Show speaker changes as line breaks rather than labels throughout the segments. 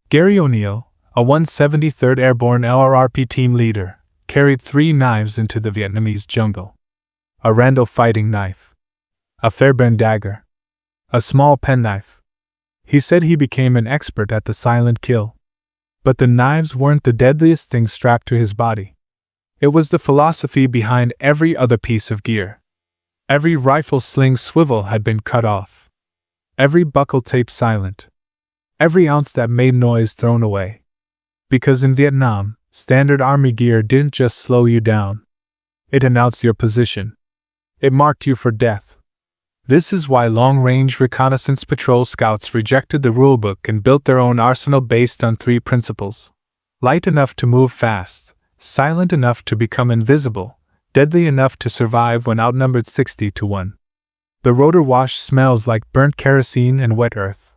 Gary O'Neill, a 173rd Airborne LRRP team leader, carried 3 knives into the Vietnamese jungle. A Randall fighting knife. A Fairbairn dagger. A small penknife. He said he became an expert at the silent kill. But the knives weren't the deadliest thing strapped to his body. It was the philosophy behind every other piece of gear. Every rifle sling's swivel had been cut off. Every buckle taped silent. Every ounce that made noise thrown away. Because in Vietnam, standard army gear didn't just slow you down. It announced your position. It marked you for death. This is why long-range reconnaissance patrol scouts rejected the rulebook and built their own arsenal based on 3 principles. Light enough to move fast, silent enough to become invisible, deadly enough to survive when outnumbered 60 to 1. The rotor wash smells like burnt kerosene and wet earth.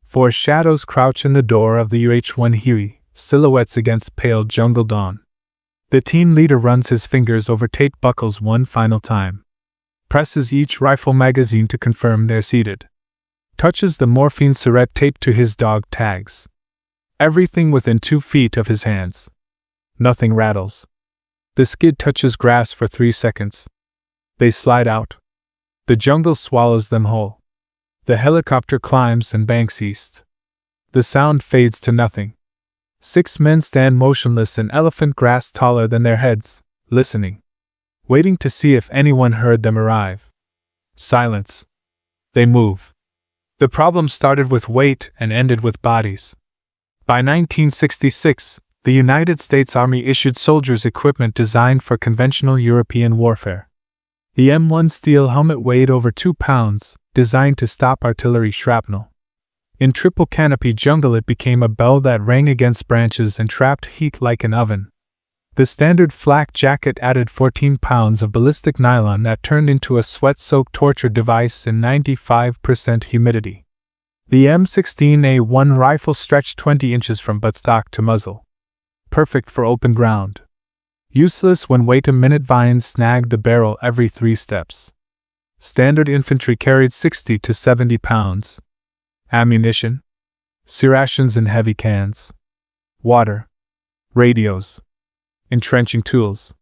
4 shadows crouch in the door of the UH-1 Huey, silhouettes against pale jungle dawn. The team leader runs his fingers over tape buckles one final time. Presses each rifle magazine to confirm they're seated. Touches the morphine syringe taped to his dog tags. Everything within 2 feet of his hands. Nothing rattles. The skid touches grass for 3 seconds. They slide out. The jungle swallows them whole. The helicopter climbs and banks east. The sound fades to nothing. 6 men stand motionless in elephant grass taller than their heads, listening. Waiting to see if anyone heard them arrive. Silence. They move. The problem started with weight and ended with bodies. By 1966, the United States Army issued soldiers equipment designed for conventional European warfare. The M1 steel helmet weighed over 2 pounds, designed to stop artillery shrapnel. In triple canopy jungle it became a bell that rang against branches and trapped heat like an oven. The standard flak jacket added 14 pounds of ballistic nylon that turned into a sweat-soaked torture device in 95% humidity. The M16A1 rifle stretched 20 inches from buttstock to muzzle. Perfect for open ground. Useless when wait-a-minute vines snagged the barrel every 3 steps. Standard infantry carried 60 to 70 pounds. Ammunition. Rations in heavy cans. Water. Radios. Entrenching tools.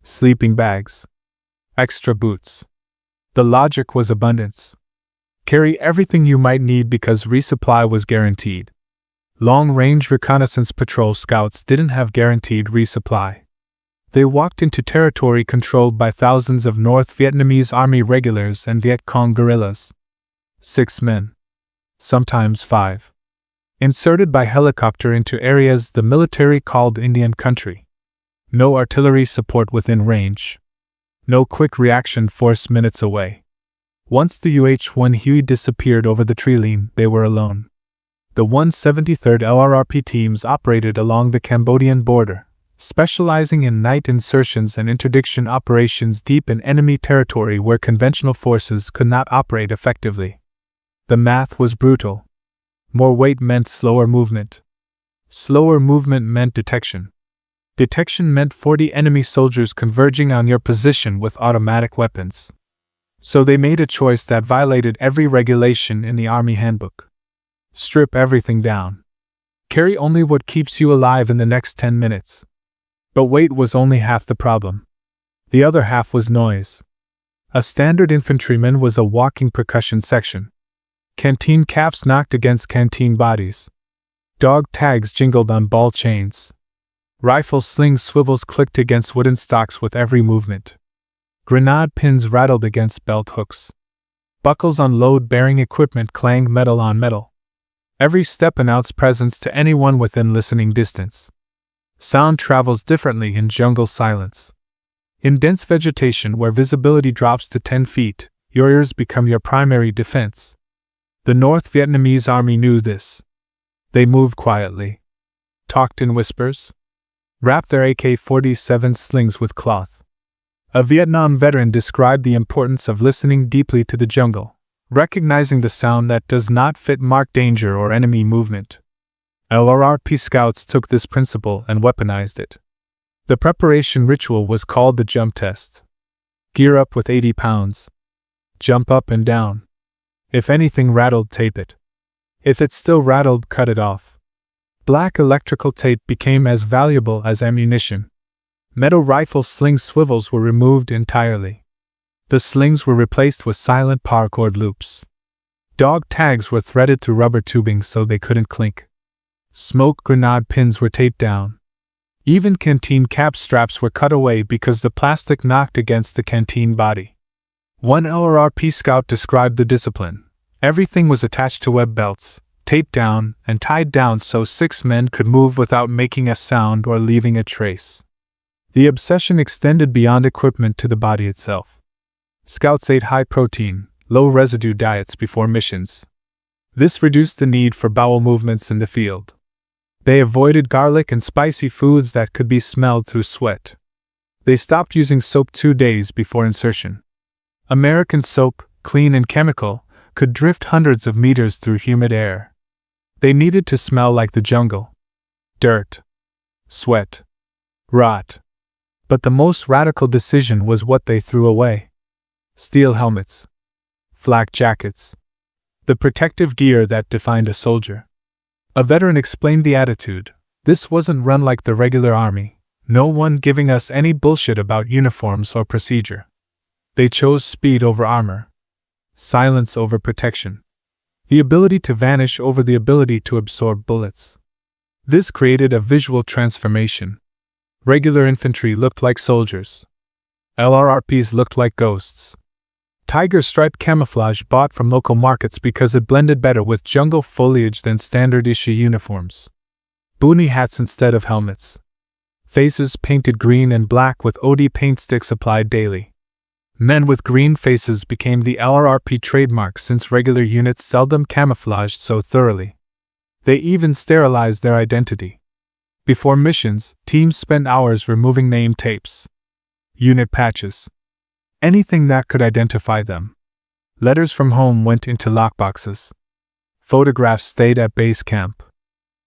Sleeping bags. Extra boots. The logic was abundance. Carry everything you might need because resupply was guaranteed. Long-range reconnaissance patrol scouts didn't have guaranteed resupply. They walked into territory controlled by thousands of North Vietnamese Army regulars and Viet Cong guerrillas. 6 men. Sometimes 5. Inserted by helicopter into areas the military called Indian country. No artillery support within range. No quick reaction force minutes away. Once the UH-1 Huey disappeared over the tree line, they were alone. The 173rd LRRP teams operated along the Cambodian border, specializing in night insertions and interdiction operations deep in enemy territory where conventional forces could not operate effectively. The math was brutal. More weight meant slower movement. Slower movement meant detection. Detection meant 40 enemy soldiers converging on your position with automatic weapons. So they made a choice that violated every regulation in the Army handbook. Strip everything down. Carry only what keeps you alive in the next 10 minutes. But weight was only half the problem. The other half was noise. A standard infantryman was a walking percussion section. Canteen caps knocked against canteen bodies. Dog tags jingled on ball chains. Rifle sling swivels clicked against wooden stocks with every movement. Grenade pins rattled against belt hooks. Buckles on load-bearing equipment clanged metal on metal. Every step announced presence to anyone within listening distance. Sound travels differently in jungle silence. In dense vegetation where visibility drops to 10 feet, your ears become your primary defense. The North Vietnamese Army knew this. They moved quietly. Talked in whispers. Wrapped their AK-47 slings with cloth. A Vietnam veteran described the importance of listening deeply to the jungle, recognizing the sound that does not fit mark danger or enemy movement. LRRP scouts took this principle and weaponized it. The preparation ritual was called the jump test. Gear up with 80 pounds. Jump up and down. If anything rattled, tape it. If it still rattled, cut it off. Black electrical tape became as valuable as ammunition. Metal rifle sling swivels were removed entirely. The slings were replaced with silent paracord loops. Dog tags were threaded through rubber tubing so they couldn't clink. Smoke grenade pins were taped down. Even canteen cap straps were cut away because the plastic knocked against the canteen body. One LRRP scout described the discipline. Everything was attached to web belts, taped down, and tied down so 6 men could move without making a sound or leaving a trace. The obsession extended beyond equipment to the body itself. Scouts ate high-protein, low-residue diets before missions. This reduced the need for bowel movements in the field. They avoided garlic and spicy foods that could be smelled through sweat. They stopped using soap 2 days before insertion. American soap, clean and chemical, could drift hundreds of meters through humid air. They needed to smell like the jungle. Dirt. Sweat. Rot. But the most radical decision was what they threw away. Steel helmets. Flak jackets. The protective gear that defined a soldier. A veteran explained the attitude. This wasn't run like the regular army, no one giving us any bullshit about uniforms or procedure. They chose speed over armor. Silence over protection. The ability to vanish over the ability to absorb bullets. This created a visual transformation. Regular infantry looked like soldiers. LRRPs looked like ghosts. Tiger striped camouflage bought from local markets because it blended better with jungle foliage than standard issue uniforms. Boonie hats instead of helmets. Faces painted green and black with OD paint sticks applied daily. Men with green faces became the LRRP trademark since regular units seldom camouflaged so thoroughly. They even sterilized their identity. Before missions, teams spent hours removing name tapes, unit patches, anything that could identify them. Letters from home went into lockboxes. Photographs stayed at base camp.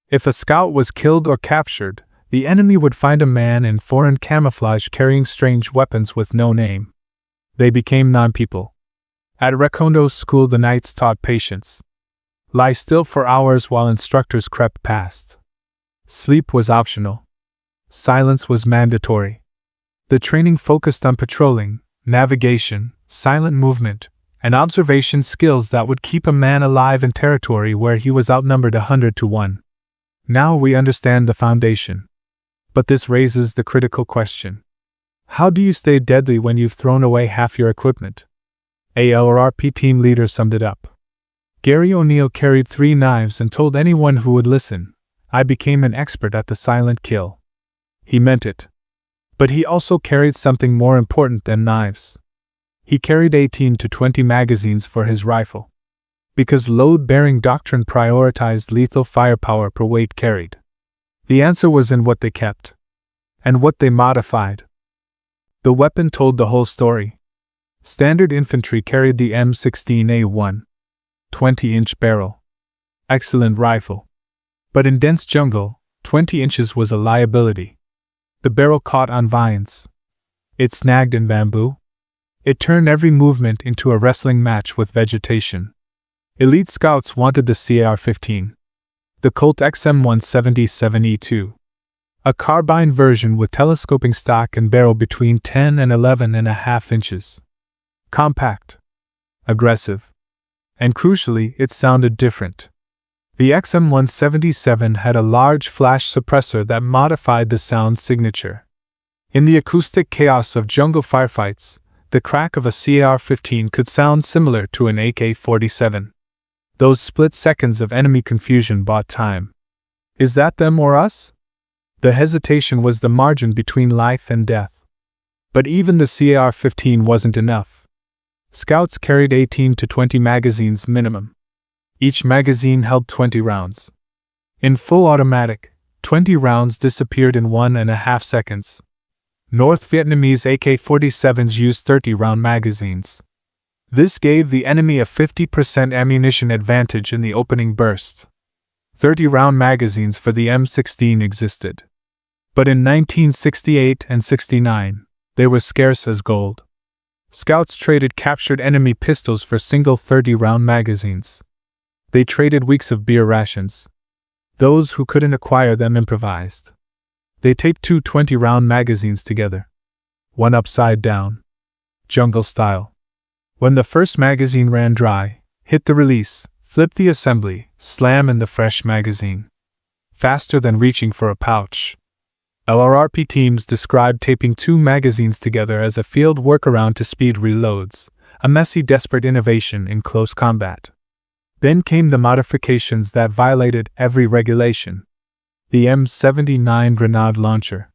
If a scout was killed or captured, the enemy would find a man in foreign camouflage carrying strange weapons with no name. They became non-people. At Recondo School, the knights taught patience. Lie still for hours while instructors crept past. Sleep was optional. Silence was mandatory. The training focused on patrolling, navigation, silent movement, and observation skills that would keep a man alive in territory where he was outnumbered 100 to 1. Now we understand the foundation. But this raises the critical question. How do you stay deadly when you've thrown away half your equipment? A LRRP team leader summed it up. Gary O'Neill carried 3 knives and told anyone who would listen, I became an expert at the silent kill. He meant it. But he also carried something more important than knives. He carried 18 to 20 magazines for his rifle. Because load-bearing doctrine prioritized lethal firepower per weight carried. The answer was in what they kept. And what they modified. The weapon told the whole story. Standard infantry carried the M16A1, 20-inch barrel. Excellent rifle. But in dense jungle, 20 inches was a liability. The barrel caught on vines. It snagged in bamboo. It turned every movement into a wrestling match with vegetation. Elite scouts wanted the CAR-15. The Colt XM177E2. A carbine version with telescoping stock and barrel between 10 and 11.5 inches. Compact. Aggressive. And crucially, it sounded different. The XM177 had a large flash suppressor that modified the sound signature. In the acoustic chaos of jungle firefights, the crack of a CAR-15 could sound similar to an AK-47. Those split seconds of enemy confusion bought time. Is that them or us? The hesitation was the margin between life and death. But even the CAR-15 wasn't enough. Scouts carried 18 to 20 magazines minimum. Each magazine held 20 rounds. In full automatic, 20 rounds disappeared in 1.5 seconds. North Vietnamese AK-47s used 30-round magazines. This gave the enemy a 50% ammunition advantage in the opening burst. 30-round magazines for the M16 existed. But in 1968 and 69, they were scarce as gold. Scouts traded captured enemy pistols for single 30-round magazines. They traded weeks of beer rations. Those who couldn't acquire them improvised. They taped two 20-round magazines together. One upside down. Jungle style. When the first magazine ran dry, hit the release, flip the assembly, slam in the fresh magazine. Faster than reaching for a pouch. LRRP teams described taping two magazines together as a field workaround to speed reloads, a messy, desperate innovation in close combat. Then came the modifications that violated every regulation. The M79 grenade launcher.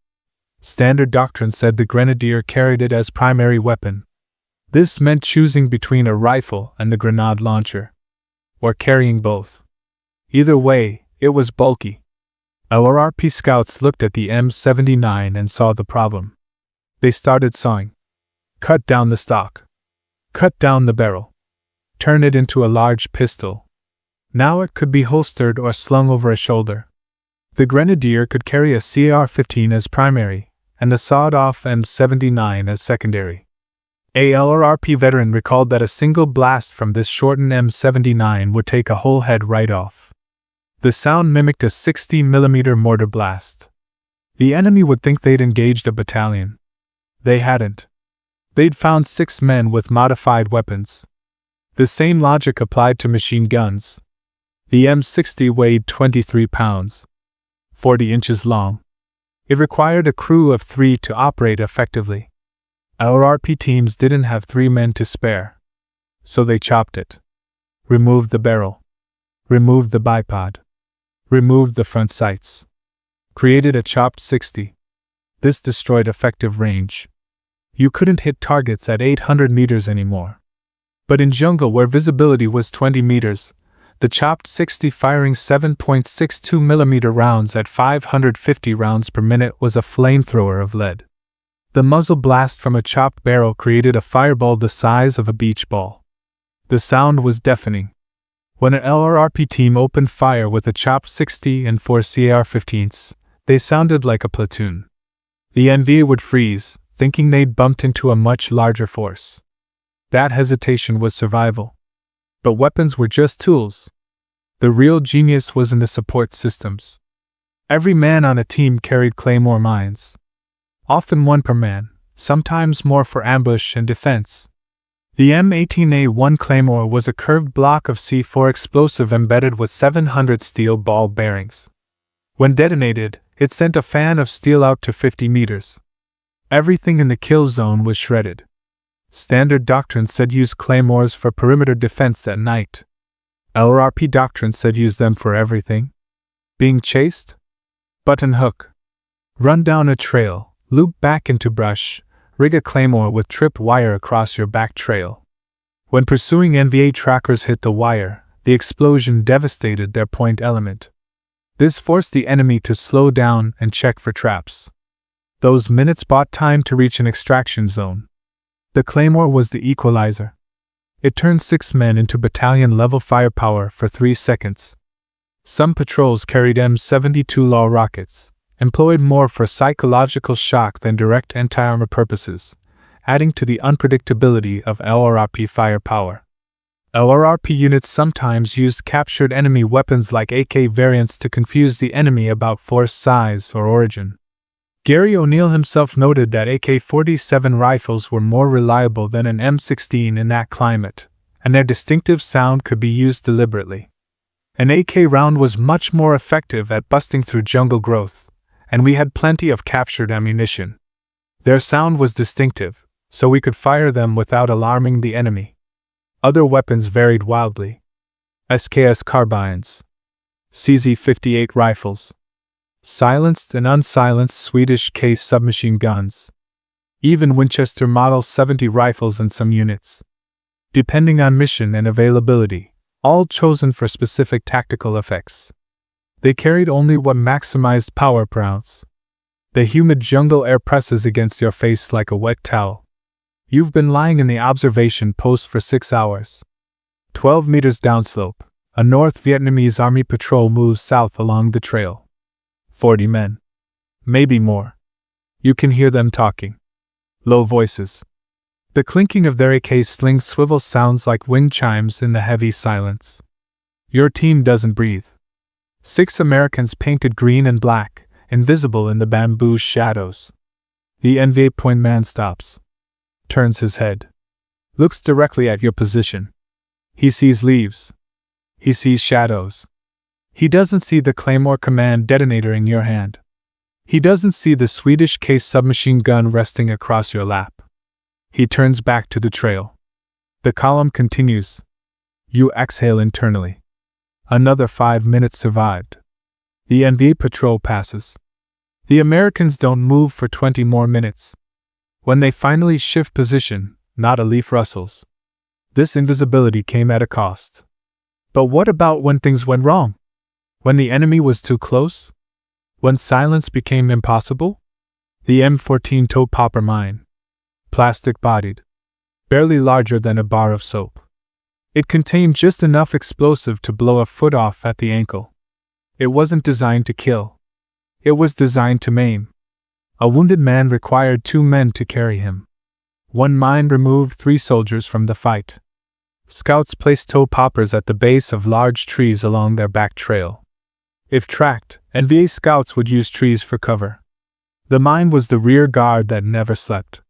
Standard doctrine said the grenadier carried it as primary weapon. This meant choosing between a rifle and the grenade launcher, or carrying both. Either way, it was bulky. LRRP scouts looked at the M79 and saw the problem. They started sawing. Cut down the stock. Cut down the barrel. Turn it into a large pistol. Now it could be holstered or slung over a shoulder. The grenadier could carry a CAR-15 as primary, and the sawed-off M79 as secondary. A LRRP veteran recalled that a single blast from this shortened M79 would take a whole head right off. The sound mimicked a 60mm mortar blast. The enemy would think they'd engaged a battalion. They hadn't. They'd found 6 men with modified weapons. The same logic applied to machine guns. The M60 weighed 23 pounds, 40 inches long. It required a crew of 3 to operate effectively. LRRP teams didn't have 3 men to spare. So they chopped it. Removed the barrel. Removed the bipod. Removed the front sights. Created a chopped 60. This destroyed effective range. You couldn't hit targets at 800 meters anymore. But in jungle where visibility was 20 meters, the chopped 60 firing 7.62mm rounds at 550 rounds per minute was a flamethrower of lead. The muzzle blast from a chopped barrel created a fireball the size of a beach ball. The sound was deafening. When an LRRP team opened fire with a chopped 60 and 4 CAR-15s, they sounded like a platoon. The NV would freeze, thinking they'd bumped into a much larger force. That hesitation was survival. But weapons were just tools. The real genius was in the support systems. Every man on a team carried Claymore mines. Often 1 per man, sometimes more for ambush and defense. The M18A1 Claymore was a curved block of C4 explosive embedded with 700 steel ball bearings. When detonated, it sent a fan of steel out to 50 meters. Everything in the kill zone was shredded. Standard doctrine said use claymores for perimeter defense at night. LRRP doctrine said use them for everything. Being chased? Button hook. Run down a trail, loop back into brush, rig a claymore with tripped wire across your back trail. When pursuing NVA trackers hit the wire, the explosion devastated their point element. This forced the enemy to slow down and check for traps. Those minutes bought time to reach an extraction zone. The Claymore was the equalizer. It turned 6 men into battalion-level firepower for 3 seconds. Some patrols carried M72 LAW rockets, employed more for psychological shock than direct anti-armor purposes, adding to the unpredictability of LRRP firepower. LRRP units sometimes used captured enemy weapons like AK variants to confuse the enemy about force size or origin. Gary O'Neill himself noted that AK-47 rifles were more reliable than an M16 in that climate, and their distinctive sound could be used deliberately. An AK round was much more effective at busting through jungle growth, and we had plenty of captured ammunition. Their sound was distinctive, so we could fire them without alarming the enemy. Other weapons varied wildly. SKS carbines, CZ-58 rifles, silenced and unsilenced Swedish case submachine guns, even Winchester Model 70 rifles in some units. Depending on mission and availability, all chosen for specific tactical effects. They carried only what maximized power per ounce. The humid jungle air presses against your face like a wet towel. You've been lying in the observation post for 6 hours. 12 meters downslope, a North Vietnamese Army patrol moves south along the trail. 40 men. Maybe more. You can hear them talking. Low voices. The clinking of their AK sling swivel sounds like wind chimes in the heavy silence. Your team doesn't breathe. 6 Americans painted green and black, invisible in the bamboo shadows. The NVA point man stops, turns his head, looks directly at your position. He sees leaves. He sees shadows. He doesn't see the Claymore command detonator in your hand. He doesn't see the Swedish case submachine gun resting across your lap. He turns back to the trail. The column continues. You exhale internally. Another 5 minutes survived. The NVA patrol passes. The Americans don't move for 20 more minutes. When they finally shift position, not a leaf rustles. This invisibility came at a cost. But what about when things went wrong? When the enemy was too close? When silence became impossible? The M14 toe popper mine. Plastic-bodied. Barely larger than a bar of soap. It contained just enough explosive to blow a foot off at the ankle. It wasn't designed to kill. It was designed to maim. A wounded man required 2 men to carry him. One mine removed 3 soldiers from the fight. Scouts placed toe poppers at the base of large trees along their back trail. If tracked, NVA scouts would use trees for cover. The mine was the rear guard that never slept.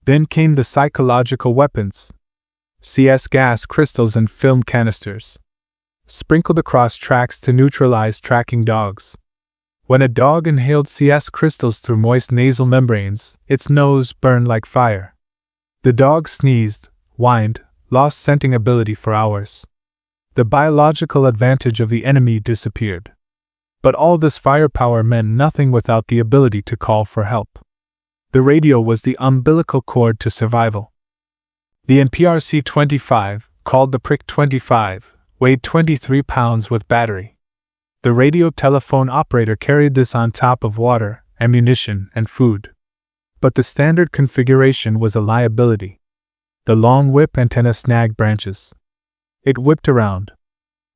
Then came the psychological weapons. CS gas crystals and film canisters. Sprinkled across tracks to neutralize tracking dogs. When a dog inhaled CS crystals through moist nasal membranes, its nose burned like fire. The dog sneezed, whined, lost scenting ability for hours. The biological advantage of the enemy disappeared. But all this firepower meant nothing without the ability to call for help. The radio was the umbilical cord to survival. The NPRC-25, called the Prick 25, weighed 23 pounds with battery. The radio telephone operator carried this on top of water, ammunition, and food. But the standard configuration was a liability. The long whip antenna snagged branches. It whipped around.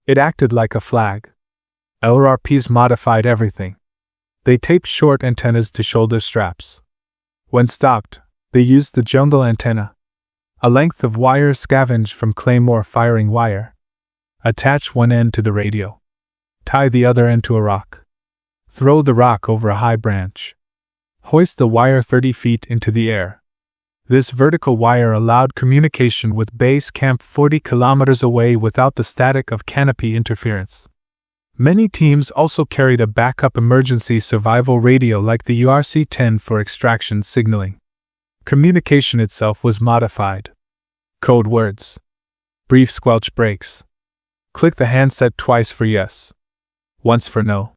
It acted like a flag. LRRPs modified everything. They taped short antennas to shoulder straps. When stopped, they used the jungle antenna. A length of wire scavenged from Claymore firing wire. Attach one end to the radio. Tie the other end to a rock. Throw the rock over a high branch. Hoist the wire 30 feet into the air. This vertical wire allowed communication with base camp 40 kilometers away without the static of canopy interference. Many teams also carried a backup emergency survival radio like the URC-10 for extraction signaling. Communication itself was modified. Code words. Brief squelch breaks. Click the handset twice for yes. Once for no.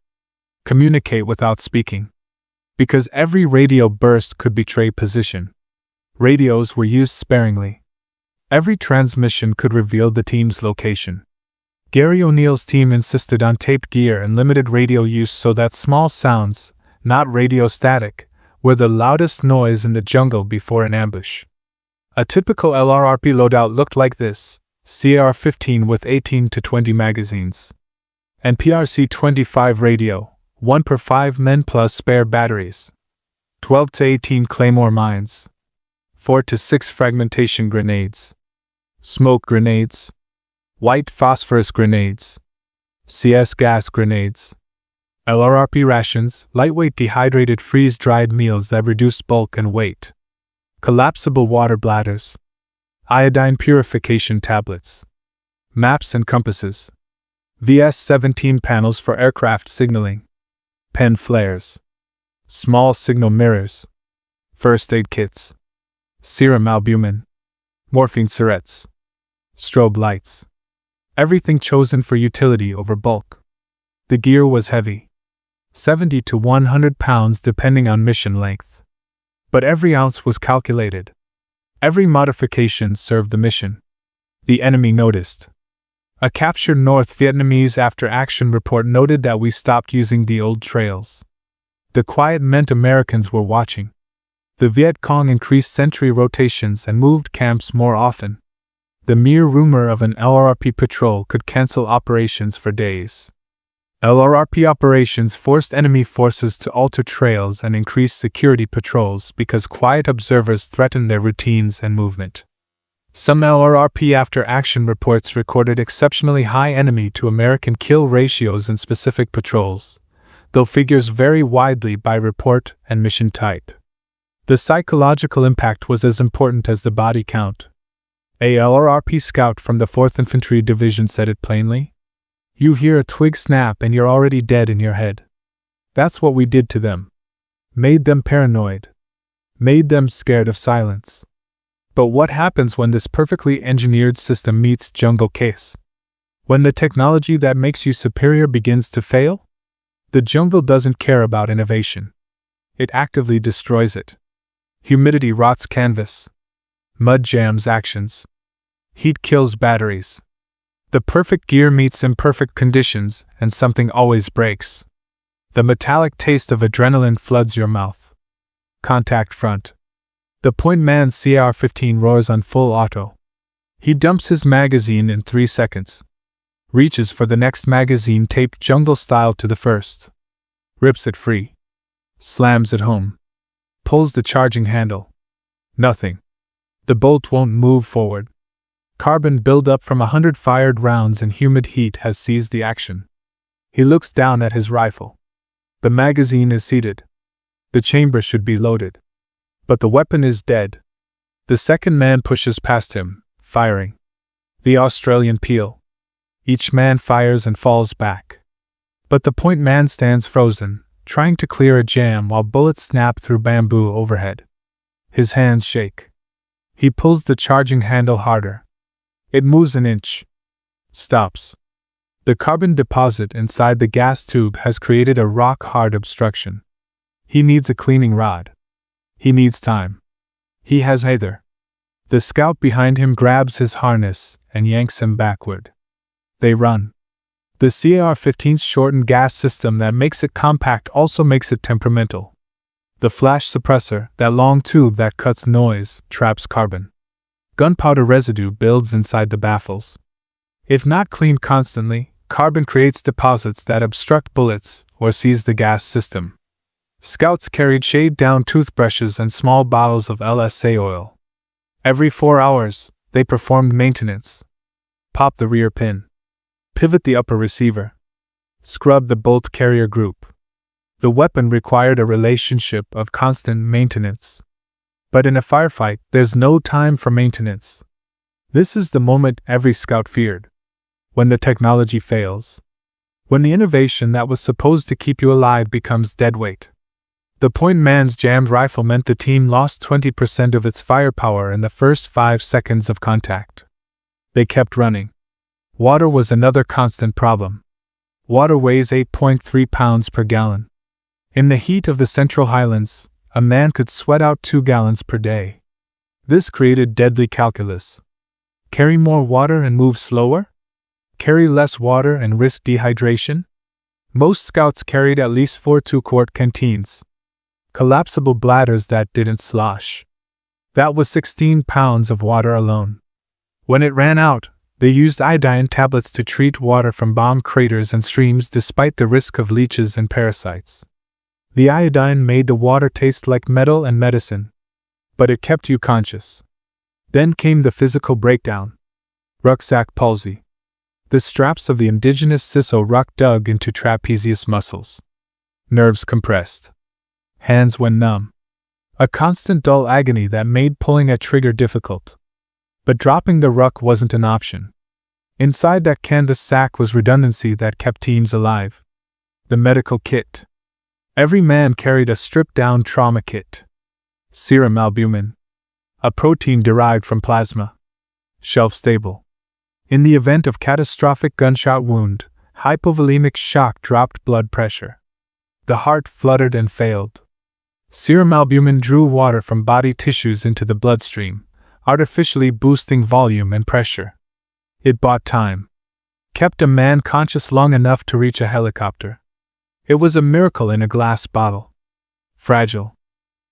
Communicate without speaking. Because every radio burst could betray position. Radios were used sparingly. Every transmission could reveal the team's location. Gary O'Neill's team insisted on taped gear and limited radio use so that small sounds, not radio static, were the loudest noise in the jungle before an ambush. A typical LRRP loadout looked like this: CR-15 with 18 to 20 magazines. And PRC-25 radio, 1 per 5 men plus spare batteries. 12 to 18 Claymore mines. 4 to 6 fragmentation grenades. Smoke grenades. White phosphorus grenades. CS gas grenades. LRRP rations, lightweight dehydrated freeze-dried meals that reduce bulk and weight. Collapsible water bladders. Iodine purification tablets. Maps and compasses. VS-17 panels for aircraft signaling. Pen flares. Small signal mirrors. First aid kits. Serum albumin. Morphine syrettes. Strobe lights. Everything chosen for utility over bulk. The gear was heavy. 70 to 100 pounds depending on mission length. But every ounce was calculated. Every modification served the mission. The enemy noticed. A captured North Vietnamese after-action report noted that we stopped using the old trails. The quiet meant Americans were watching. The Viet Cong increased sentry rotations and moved camps more often. The mere rumor of an LRRP patrol could cancel operations for days. LRRP operations forced enemy forces to alter trails and increase security patrols because quiet observers threatened their routines and movement. Some LRRP after-action reports recorded exceptionally high enemy-to-American kill ratios in specific patrols, though figures vary widely by report and mission type. The psychological impact was as important as the body count. A LRRP scout from the 4th Infantry Division said it plainly. You hear a twig snap and you're already dead in your head. That's what we did to them. Made them paranoid. Made them scared of silence. But what happens when this perfectly engineered system meets jungle case? When the technology that makes you superior begins to fail? The jungle doesn't care about innovation. It actively destroys it. Humidity rots canvas. Mud jams actions. Heat kills batteries. The perfect gear meets imperfect conditions, and something always breaks. The metallic taste of adrenaline floods your mouth. Contact front. The point man's CR-15 roars on full auto. He dumps his magazine in 3 seconds. Reaches for the next magazine taped jungle style to the first. Rips it free. Slams it home. Pulls the charging handle. Nothing. The bolt won't move forward. Carbon buildup from 100 fired rounds in humid heat has seized the action. He looks down at his rifle. The magazine is seated. The chamber should be loaded. But the weapon is dead. The second man pushes past him, firing. The Australian peel. Each man fires and falls back. But the point man stands frozen, trying to clear a jam while bullets snap through bamboo overhead. His hands shake. He pulls the charging handle harder. It moves an inch. Stops. The carbon deposit inside the gas tube has created a rock-hard obstruction. He needs a cleaning rod. He needs time. He has neither. The scout behind him grabs his harness and yanks him backward. They run. The CR-15's shortened gas system that makes it compact also makes it temperamental. The flash suppressor, that long tube that cuts noise, traps carbon. Gunpowder residue builds inside the baffles. If not cleaned constantly, carbon creates deposits that obstruct bullets or seize the gas system. Scouts carried shaved-down toothbrushes and small bottles of LSA oil. Every 4 hours, they performed maintenance. Pop the rear pin. Pivot the upper receiver. Scrub the bolt carrier group. The weapon required a relationship of constant maintenance. But in a firefight, there's no time for maintenance. This is the moment every scout feared. When the technology fails. When the innovation that was supposed to keep you alive becomes deadweight. The point man's jammed rifle meant the team lost 20% of its firepower in the first 5 seconds of contact. They kept running. Water was another constant problem. Water weighs 8.3 pounds per gallon. In the heat of the Central Highlands, a man could sweat out 2 gallons per day. This created deadly calculus. Carry more water and move slower? Carry less water and risk dehydration? Most scouts carried at least 4 2-quart canteens. Collapsible bladders that didn't slosh. That was 16 pounds of water alone. When it ran out, they used iodine tablets to treat water from bomb craters and streams despite the risk of leeches and parasites. The iodine made the water taste like metal and medicine, but it kept you conscious. Then came the physical breakdown. Rucksack palsy. The straps of the Ingenious CISO ruck dug into trapezius muscles. Nerves compressed. Hands went numb. A constant dull agony that made pulling a trigger difficult. But dropping the ruck wasn't an option. Inside that canvas sack was redundancy that kept teams alive. The medical kit. Every man carried a stripped-down trauma kit. Serum albumin. A protein derived from plasma. Shelf-stable. In the event of catastrophic gunshot wound, hypovolemic shock dropped blood pressure. The heart fluttered and failed. Serum albumin drew water from body tissues into the bloodstream, artificially boosting volume and pressure. It bought time. Kept a man conscious long enough to reach a helicopter. It was a miracle in a glass bottle. Fragile.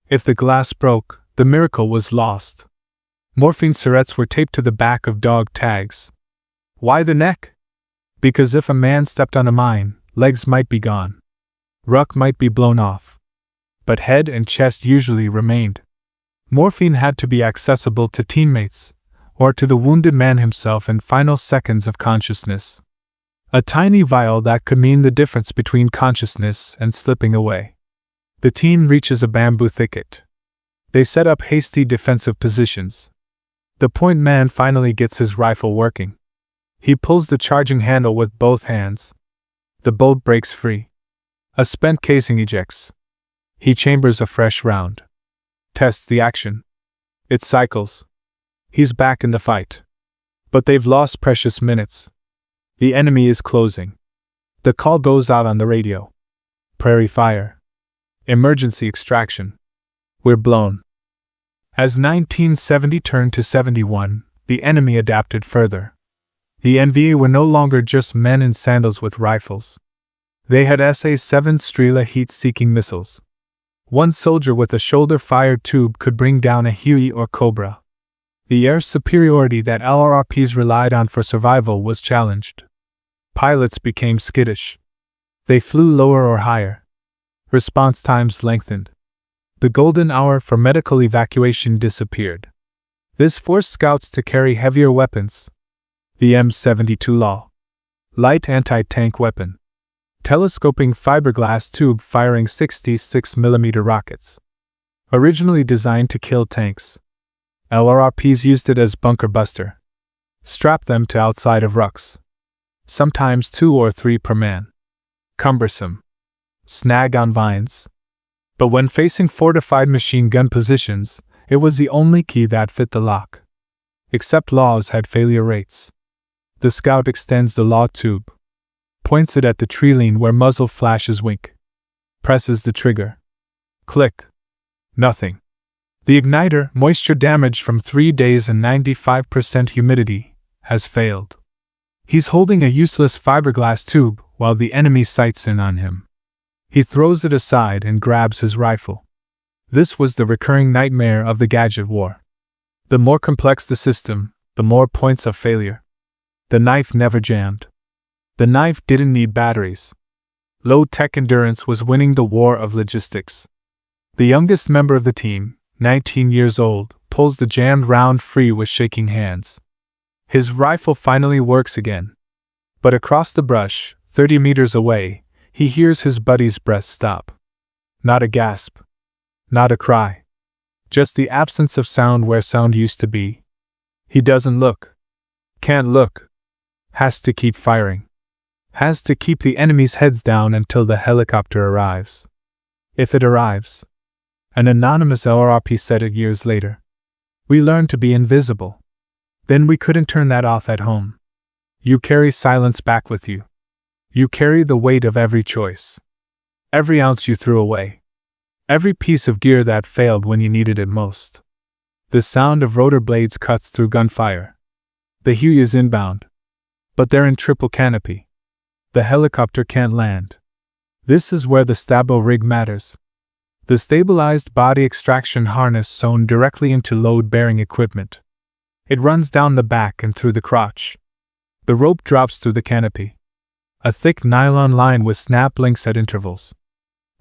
If the glass broke, the miracle was lost. Morphine syrettes were taped to the back of dog tags. Why the neck? Because if a man stepped on a mine, legs might be gone. Ruck might be blown off. But head and chest usually remained. Morphine had to be accessible to teammates, or to the wounded man himself in final seconds of consciousness. A tiny vial that could mean the difference between consciousness and slipping away. The team reaches a bamboo thicket. They set up hasty defensive positions. The point man finally gets his rifle working. He pulls the charging handle with both hands. The bolt breaks free. A spent casing ejects. He chambers a fresh round. Tests the action. It cycles. He's back in the fight. But they've lost precious minutes. The enemy is closing. The call goes out on the radio. Prairie fire. Emergency extraction. We're blown. As 1970 turned to 71, the enemy adapted further. The NVA were no longer just men in sandals with rifles. They had SA-7 Strela heat-seeking missiles. One soldier with a shoulder-fired tube could bring down a Huey or Cobra. The air superiority that LRRPs relied on for survival was challenged. Pilots became skittish. They flew lower or higher. Response times lengthened. The golden hour for medical evacuation disappeared. This forced scouts to carry heavier weapons. The M72 Law. Light anti-tank weapon. Telescoping fiberglass tube firing 66mm rockets. Originally designed to kill tanks. LRRPs used it as bunker buster. Strap them to outside of rucks. Sometimes 2 or 3 per man. Cumbersome. Snag on vines. But when facing fortified machine gun positions, it was the only key that fit the lock. Except Laws had failure rates. The scout extends the Law tube. Points it at the tree line where muzzle flashes wink. Presses the trigger. Click. Nothing. The igniter, moisture damage from 3 days and 95% humidity, has failed. He's holding a useless fiberglass tube while the enemy sights in on him. He throws it aside and grabs his rifle. This was the recurring nightmare of the gadget war. The more complex the system, the more points of failure. The knife never jammed. The knife didn't need batteries. Low-tech endurance was winning the war of logistics. The youngest member of the team, 19 years old, pulls the jammed round free with shaking hands. His rifle finally works again. But across the brush, 30 meters away, he hears his buddy's breath stop. Not a gasp. Not a cry. Just the absence of sound where sound used to be. He doesn't look. Can't look. Has to keep firing. Has to keep the enemy's heads down until the helicopter arrives. If it arrives. An anonymous LRRP said it years later. We learned to be invisible. Then we couldn't turn that off at home. You carry silence back with you. You carry the weight of every choice. Every ounce you threw away. Every piece of gear that failed when you needed it most. The sound of rotor blades cuts through gunfire. The Huey is inbound. But they're in triple canopy. The helicopter can't land. This is where the stabo rig matters. The stabilized body extraction harness sewn directly into load-bearing equipment. It runs down the back and through the crotch. The rope drops through the canopy. A thick nylon line with snap links at intervals.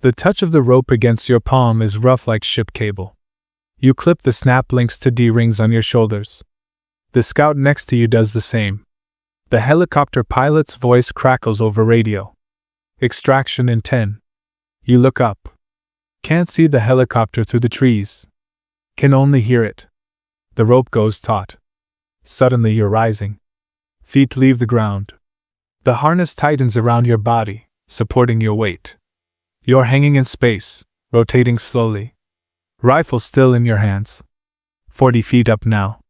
The touch of the rope against your palm is rough like ship cable. You clip the snap links to D-rings on your shoulders. The scout next to you does the same. The helicopter pilot's voice crackles over radio. Extraction in 10. You look up. Can't see the helicopter through the trees. Can only hear it. The rope goes taut. Suddenly you're rising. Feet leave the ground. The harness tightens around your body, supporting your weight. You're hanging in space, rotating slowly. Rifle still in your hands. 40 feet up now.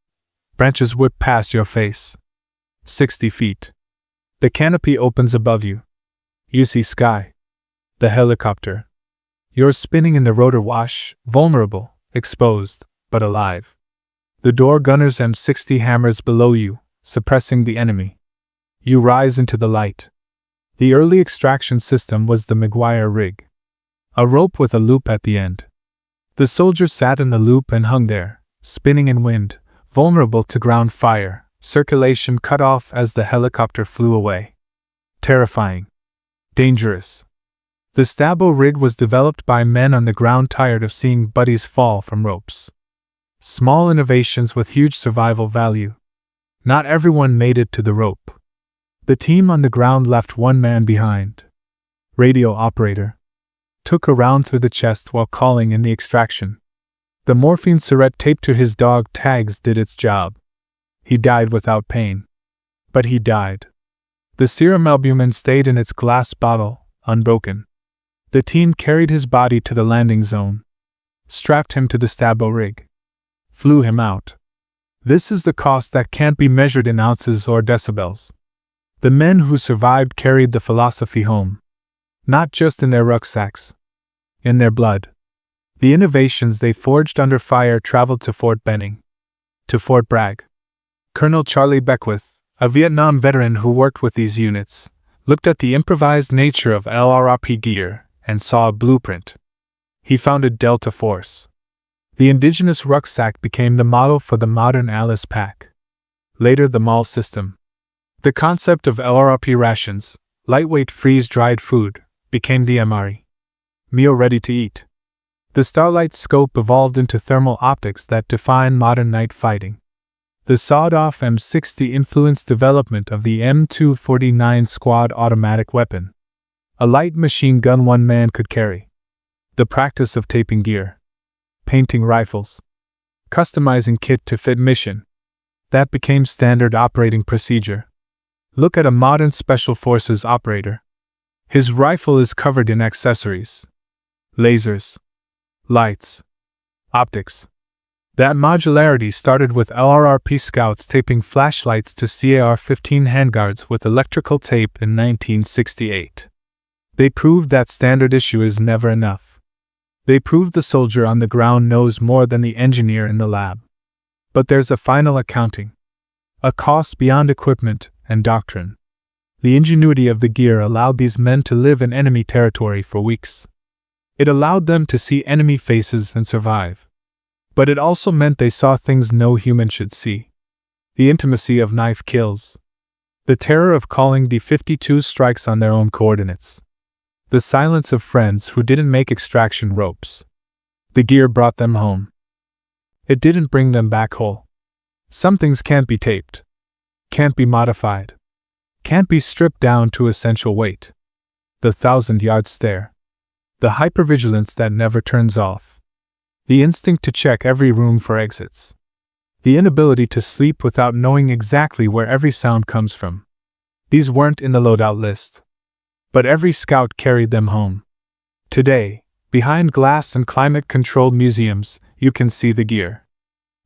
Branches whip past your face. 60 feet. The canopy opens above you. You see sky. The helicopter. You're spinning in the rotor wash, vulnerable, exposed, but alive. The door gunner's M60 hammers below you, suppressing the enemy. You rise into the light. The early extraction system was the McGuire rig. A rope with a loop at the end. The soldier sat in the loop and hung there, spinning in wind, vulnerable to ground fire, circulation cut off as the helicopter flew away. Terrifying. Dangerous. The stabo rig was developed by men on the ground tired of seeing buddies fall from ropes. Small innovations with huge survival value. Not everyone made it to the rope. The team on the ground left one man behind. Radio operator. Took a round through the chest while calling in the extraction. The morphine syringe taped to his dog tags did its job. He died without pain. But he died. The serum albumin stayed in its glass bottle, unbroken. The team carried his body to the landing zone. Strapped him to the stabo rig. Flew him out. This is the cost that can't be measured in ounces or decibels. The men who survived carried the philosophy home. Not just in their rucksacks. In their blood. The innovations they forged under fire traveled to Fort Benning. To Fort Bragg. Colonel Charlie Beckwith, a Vietnam veteran who worked with these units, looked at the improvised nature of LRRP gear and saw a blueprint. He founded Delta Force. The indigenous rucksack became the model for the modern Alice pack. Later the MAL system. The concept of LRRP rations, lightweight freeze-dried food, became the MRE. Meal ready to eat. The Starlight scope evolved into thermal optics that define modern night fighting. The sawed-off M60 influenced development of the M249 squad automatic weapon. A light machine gun one man could carry. The practice of taping gear. Painting rifles. Customizing kit to fit mission. That became standard operating procedure. Look at a modern Special Forces operator. His rifle is covered in accessories. Lasers. Lights. Optics. That modularity started with LRRP scouts taping flashlights to CAR-15 handguards with electrical tape in 1968. They proved that standard issue is never enough. They proved the soldier on the ground knows more than the engineer in the lab. But there's a final accounting. A cost beyond equipment and doctrine. The ingenuity of the gear allowed these men to live in enemy territory for weeks. It allowed them to see enemy faces and survive. But it also meant they saw things no human should see. The intimacy of knife kills. The terror of calling D-52 strikes on their own coordinates. The silence of friends who didn't make extraction ropes. The gear brought them home. It didn't bring them back whole. Some things can't be taped. Can't be modified. Can't be stripped down to essential weight. The 1,000-yard stare. The hypervigilance that never turns off. The instinct to check every room for exits. The inability to sleep without knowing exactly where every sound comes from. These weren't in the loadout list. But every scout carried them home. Today, behind glass and climate-controlled museums, you can see the gear.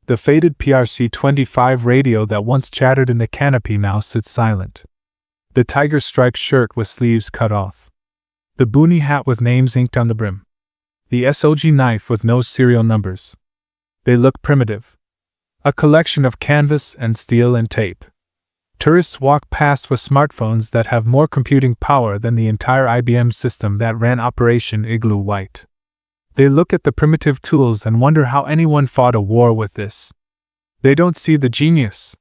The faded PRC-25 radio that once chattered in the canopy now sits silent. The tiger-striped shirt with sleeves cut off. The boonie hat with names inked on the brim. The SOG knife with no serial numbers. They look primitive. A collection of canvas and steel and tape. Tourists walk past with smartphones that have more computing power than the entire IBM system that ran Operation Igloo White. They look at the primitive tools and wonder how anyone fought a war with this. They don't see the genius.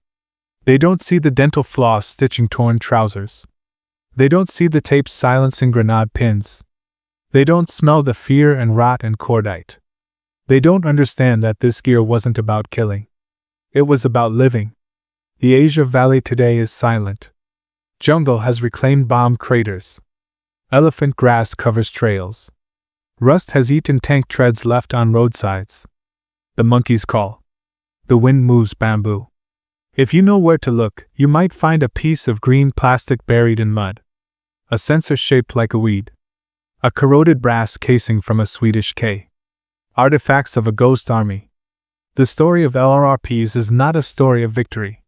They don't see the dental floss stitching torn trousers. They don't see the tape silencing grenade pins. They don't smell the fear and rot and cordite. They don't understand that this gear wasn't about killing. It was about living. The Asia Valley today is silent. Jungle has reclaimed bomb craters. Elephant grass covers trails. Rust has eaten tank treads left on roadsides. The monkeys call. The wind moves bamboo. If you know where to look, you might find a piece of green plastic buried in mud. A sensor shaped like a weed. A corroded brass casing from a Swedish K. Artifacts of a ghost army. The story of LRRPs is not a story of victory.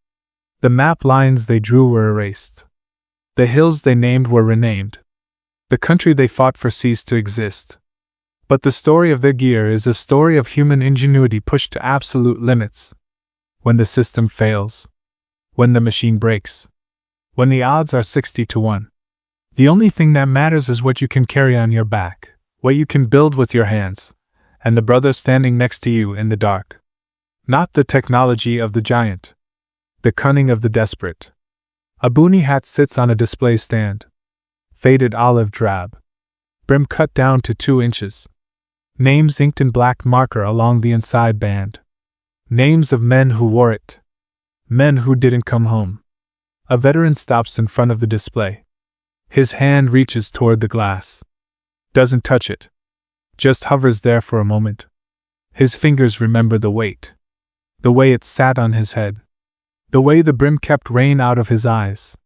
The map lines they drew were erased. The hills they named were renamed. The country they fought for ceased to exist. But the story of their gear is a story of human ingenuity pushed to absolute limits. When the system fails. When the machine breaks. When the odds are 60-1. The only thing that matters is what you can carry on your back, what you can build with your hands, and the brother standing next to you in the dark. Not the technology of the giant. The cunning of the desperate. A boonie hat sits on a display stand. Faded olive drab. Brim cut down to 2 inches. Names inked in black marker along the inside band. Names of men who wore it. Men who didn't come home. A veteran stops in front of the display. His hand reaches toward the glass. Doesn't touch it. Just hovers there for a moment. His fingers remember the weight. The way it sat on his head. The way the brim kept rain out of his eyes.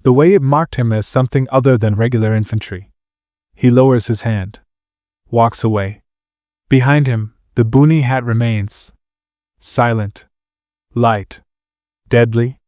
The way it marked him as something other than regular infantry. He lowers his hand. Walks away. Behind him, the boonie hat remains. Silent. Light. Deadly.